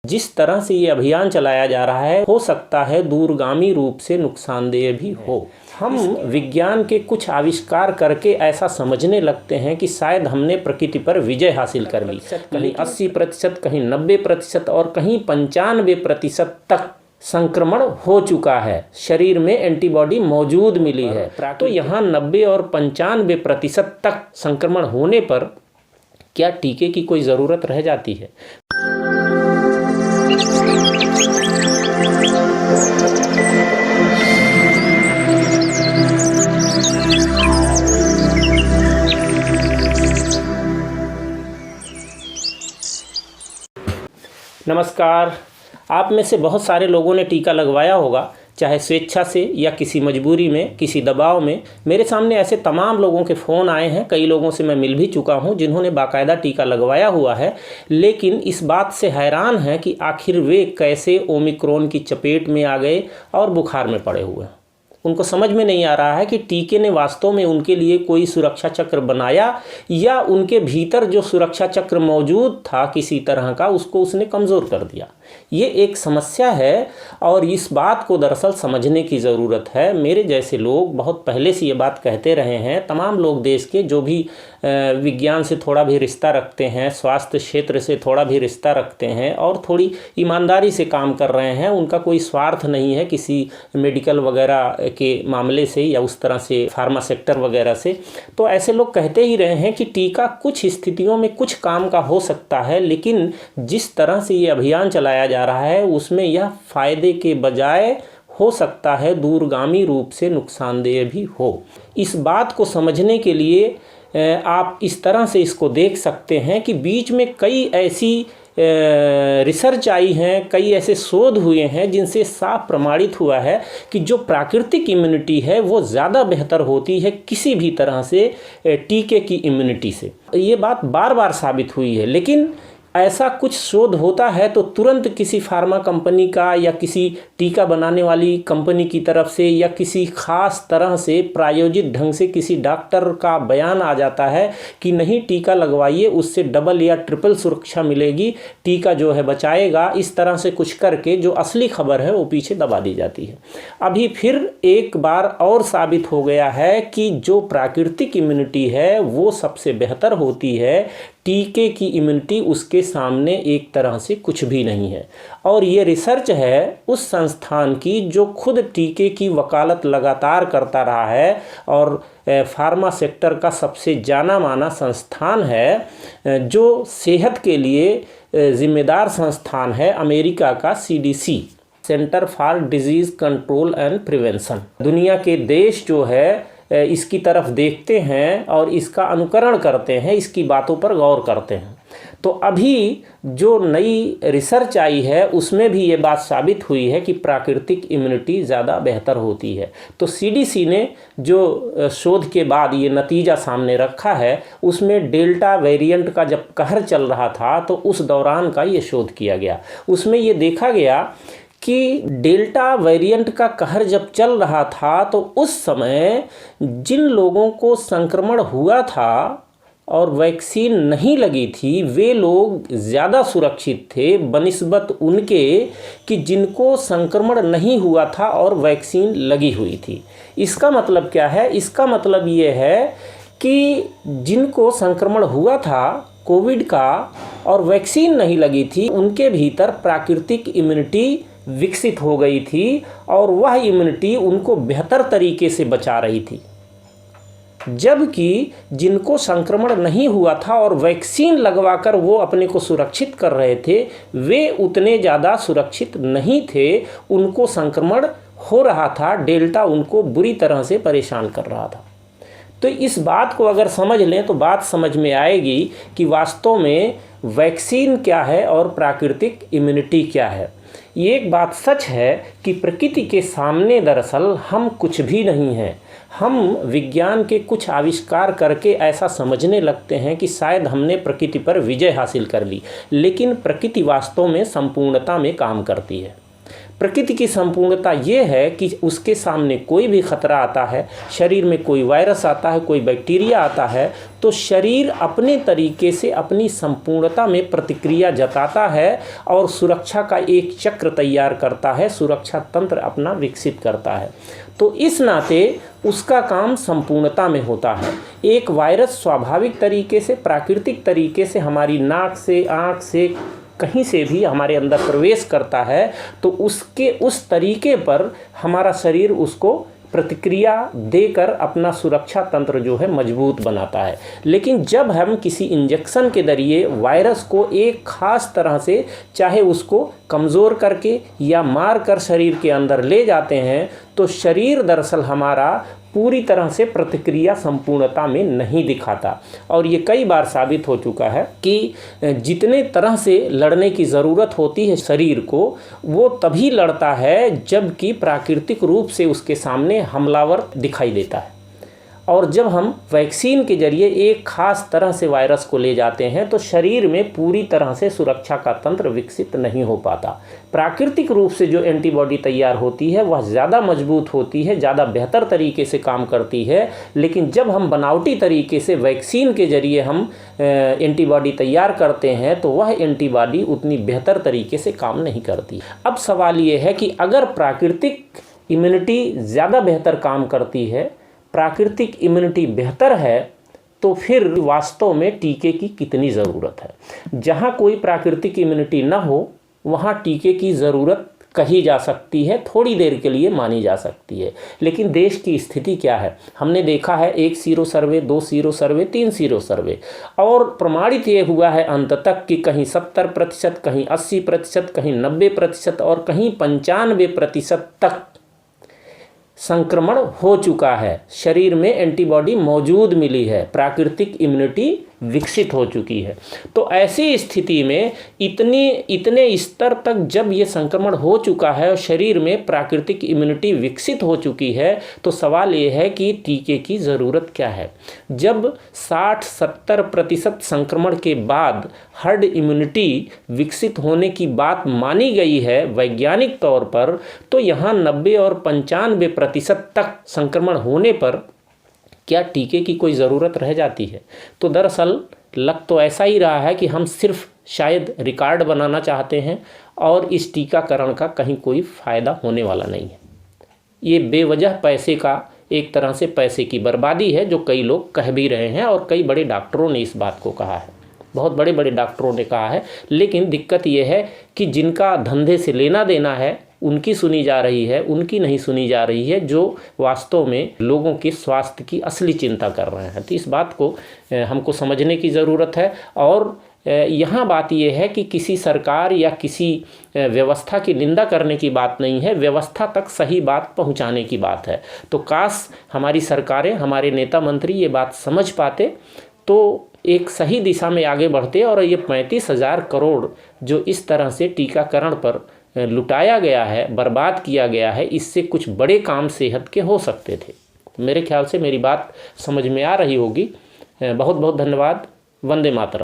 जिस तरह से ये अभियान चलाया जा रहा है हो सकता है दूरगामी रूप से नुकसानदेह भी हो। हम विज्ञान के कुछ आविष्कार करके ऐसा समझने लगते हैं कि शायद हमने प्रकृति पर विजय हासिल कर ली। कहीं 80%, कहीं 90% और कहीं 95% तक संक्रमण हो चुका है, शरीर में एंटीबॉडी मौजूद मिली है। तो यहाँ 90 और 95% तक संक्रमण होने पर क्या टीके की कोई ज़रूरत रह जाती है? नमस्कार। आप में से बहुत सारे लोगों ने टीका लगवाया होगा, चाहे स्वेच्छा से या किसी मजबूरी में, किसी दबाव में। मेरे सामने ऐसे तमाम लोगों के फ़ोन आए हैं, कई लोगों से मैं मिल भी चुका हूं जिन्होंने बाकायदा टीका लगवाया हुआ है, लेकिन इस बात से हैरान हैं कि आखिर वे कैसे ओमिक्रॉन की चपेट में आ गए और बुखार में पड़े हुए हैं। उनको समझ में नहीं आ रहा है कि टीके ने वास्तव में उनके लिए कोई सुरक्षा चक्र बनाया या उनके भीतर जो सुरक्षा चक्र मौजूद था किसी तरह का, उसको उसने कमज़ोर कर दिया। ये एक समस्या है और इस बात को दरअसल समझने की ज़रूरत है। मेरे जैसे लोग बहुत पहले से ये बात कहते रहे हैं। तमाम लोग देश के जो भी विज्ञान से थोड़ा भी रिश्ता रखते हैं, स्वास्थ्य क्षेत्र से थोड़ा भी रिश्ता रखते हैं और थोड़ी ईमानदारी से काम कर रहे हैं, उनका कोई स्वार्थ नहीं है किसी मेडिकल वगैरह के मामले से या उस तरह से फार्मा सेक्टर वगैरह से। तो ऐसे लोग कहते ही रहे हैं कि टीका कुछ स्थितियों में कुछ काम का हो सकता है, लेकिन जिस तरह से ये अभियान चलाया जा रहा है उसमें यह फ़ायदे के बजाय हो सकता है दूरगामी रूप से नुकसानदेह भी हो। इस बात को समझने के लिए आप इस तरह से इसको देख सकते हैं कि बीच में कई ऐसी रिसर्च आई हैं, कई ऐसे शोध हुए हैं जिनसे साफ प्रमाणित हुआ है कि जो प्राकृतिक इम्यूनिटी है वो ज़्यादा बेहतर होती है किसी भी तरह से टीके की इम्यूनिटी से। ये बात बार बार साबित हुई है, लेकिन ऐसा कुछ शोध होता है तो तुरंत किसी फार्मा कंपनी का या किसी टीका बनाने वाली कंपनी की तरफ से या किसी ख़ास तरह से प्रायोजित ढंग से किसी डॉक्टर का बयान आ जाता है कि नहीं, टीका लगवाइए, उससे डबल या ट्रिपल सुरक्षा मिलेगी, टीका जो है बचाएगा। इस तरह से कुछ करके जो असली खबर है वो पीछे दबा दी जाती है। अभी फिर एक बार और साबित हो गया है कि जो प्राकृतिक इम्यूनिटी है वो सबसे बेहतर होती है, टीके की इम्यूनिटी उसके सामने एक तरह से कुछ भी नहीं है। और ये रिसर्च है उस संस्थान की जो खुद टीके की वकालत लगातार करता रहा है और फार्मा सेक्टर का सबसे जाना माना संस्थान है, जो सेहत के लिए जिम्मेदार संस्थान है, अमेरिका का CDC, centre for disease control and prevention. दुनिया के देश जो है इसकी तरफ देखते हैं और इसका अनुकरण करते हैं, इसकी बातों पर गौर करते हैं। तो अभी जो नई रिसर्च आई है उसमें भी ये बात साबित हुई है कि प्राकृतिक इम्यूनिटी ज़्यादा बेहतर होती है। तो CDC ने जो शोध के बाद ये नतीजा सामने रखा है, उसमें डेल्टा वेरिएंट का जब कहर चल रहा था तो उस दौरान का ये शोध किया गया। उसमें ये देखा गया कि डेल्टा वेरिएंट का कहर जब चल रहा था तो उस समय जिन लोगों को संक्रमण हुआ था और वैक्सीन नहीं लगी थी, वे लोग ज़्यादा सुरक्षित थे बनिस्बत उनके कि जिनको संक्रमण नहीं हुआ था और वैक्सीन लगी हुई थी। इसका मतलब क्या है? इसका मतलब ये है कि जिनको संक्रमण हुआ था कोविड का और वैक्सीन नहीं लगी थी, उनके भीतर प्राकृतिक इम्यूनिटी विकसित हो गई थी और वह इम्यूनिटी उनको बेहतर तरीके से बचा रही थी। जबकि जिनको संक्रमण नहीं हुआ था और वैक्सीन लगवाकर वो अपने को सुरक्षित कर रहे थे, वे उतने ज़्यादा सुरक्षित नहीं थे, उनको संक्रमण हो रहा था, डेल्टा उनको बुरी तरह से परेशान कर रहा था। तो इस बात को अगर समझ लें तो बात समझ में आएगी कि वास्तव में वैक्सीन क्या है और प्राकृतिक इम्यूनिटी क्या है। ये एक बात सच है कि प्रकृति के सामने दरअसल हम कुछ भी नहीं हैं। हम विज्ञान के कुछ आविष्कार करके ऐसा समझने लगते हैं कि शायद हमने प्रकृति पर विजय हासिल कर ली, लेकिन प्रकृति वास्तव में संपूर्णता में काम करती है। प्रकृति की संपूर्णता ये है कि उसके सामने कोई भी खतरा आता है, शरीर में कोई वायरस आता है, कोई बैक्टीरिया आता है, तो शरीर अपने तरीके से अपनी संपूर्णता में प्रतिक्रिया जताता है और सुरक्षा का एक चक्र तैयार करता है, सुरक्षा तंत्र अपना विकसित करता है। तो इस नाते उसका काम संपूर्णता में होता है। एक वायरस स्वाभाविक तरीके से, प्राकृतिक तरीके से हमारी नाक से, आँख से, कहीं से भी हमारे अंदर प्रवेश करता है, तो उसके उस तरीके पर हमारा शरीर उसको प्रतिक्रिया देकर अपना सुरक्षा तंत्र जो है मजबूत बनाता है। लेकिन जब हम किसी इंजेक्शन के जरिए वायरस को एक ख़ास तरह से, चाहे उसको कमज़ोर करके या मार कर शरीर के अंदर ले जाते हैं, तो शरीर दरअसल हमारा पूरी तरह से प्रतिक्रिया संपूर्णता में नहीं दिखाता। और ये कई बार साबित हो चुका है कि जितने तरह से लड़ने की ज़रूरत होती है शरीर को, वो तभी लड़ता है जबकि प्राकृतिक रूप से उसके सामने हमलावर दिखाई देता है। और जब हम वैक्सीन के जरिए एक ख़ास तरह से वायरस को ले जाते हैं, तो शरीर में पूरी तरह से सुरक्षा का तंत्र विकसित नहीं हो पाता। प्राकृतिक रूप से जो एंटीबॉडी तैयार होती है वह ज़्यादा मजबूत होती है, ज़्यादा बेहतर तरीके से काम करती है। लेकिन जब हम बनावटी तरीके से वैक्सीन के जरिए हम एंटीबॉडी तैयार करते हैं, तो वह एंटीबॉडी उतनी बेहतर तरीके से काम नहीं करती। अब सवाल ये है कि अगर प्राकृतिक इम्यूनिटी ज़्यादा बेहतर काम करती है, प्राकृतिक इम्यूनिटी बेहतर है, तो फिर वास्तव में टीके की कितनी ज़रूरत है। जहाँ कोई प्राकृतिक इम्यूनिटी न हो वहाँ टीके की ज़रूरत कही जा सकती है, थोड़ी देर के लिए मानी जा सकती है। लेकिन देश की स्थिति क्या है, हमने देखा है 1 sero survey, 2 sero survey, 3 sero survey, और प्रमाणित ये हुआ है अंत तक कि कहीं 70%, कहीं 80%, कहीं 90% और कहीं 95% तक संक्रमण हो चुका है। शरीर में एंटीबॉडी मौजूद मिली है, प्राकृतिक इम्यूनिटी विकसित हो चुकी है। तो ऐसी स्थिति में इतने स्तर तक जब ये संक्रमण हो चुका है और शरीर में प्राकृतिक इम्यूनिटी विकसित हो चुकी है, तो सवाल ये है कि टीके की ज़रूरत क्या है। जब 60-70% संक्रमण के बाद हर्ड इम्यूनिटी विकसित होने की बात मानी गई है वैज्ञानिक तौर पर, तो यहाँ 90 और 95% तक संक्रमण होने पर क्या टीके की कोई ज़रूरत रह जाती है। तो दरअसल लग तो ऐसा ही रहा है कि हम सिर्फ शायद रिकॉर्ड बनाना चाहते हैं और इस टीकाकरण का कहीं कोई फ़ायदा होने वाला नहीं है। ये बेवजह पैसे का, एक तरह से पैसे की बर्बादी है, जो कई लोग कह भी रहे हैं और कई बड़े डॉक्टरों ने इस बात को कहा है, बहुत बड़े बड़े डॉक्टरों ने कहा है। लेकिन दिक्कत ये है कि जिनका धंधे से लेना देना है उनकी सुनी जा रही है, उनकी नहीं सुनी जा रही है जो वास्तव में लोगों के स्वास्थ्य की असली चिंता कर रहे हैं। तो इस बात को हमको समझने की ज़रूरत है। और यहाँ बात यह है कि किसी सरकार या किसी व्यवस्था की निंदा करने की बात नहीं है, व्यवस्था तक सही बात पहुँचाने की बात है। तो काश हमारी सरकारें, हमारे नेता मंत्री ये बात समझ पाते तो एक सही दिशा में आगे बढ़ते और ये 35,000 करोड़ जो इस तरह से टीकाकरण पर लुटाया गया है, बर्बाद किया गया है, इससे कुछ बड़े काम सेहत के हो सकते थे। मेरे ख्याल से मेरी बात समझ में आ रही होगी। बहुत बहुत धन्यवाद। वंदे मातरम।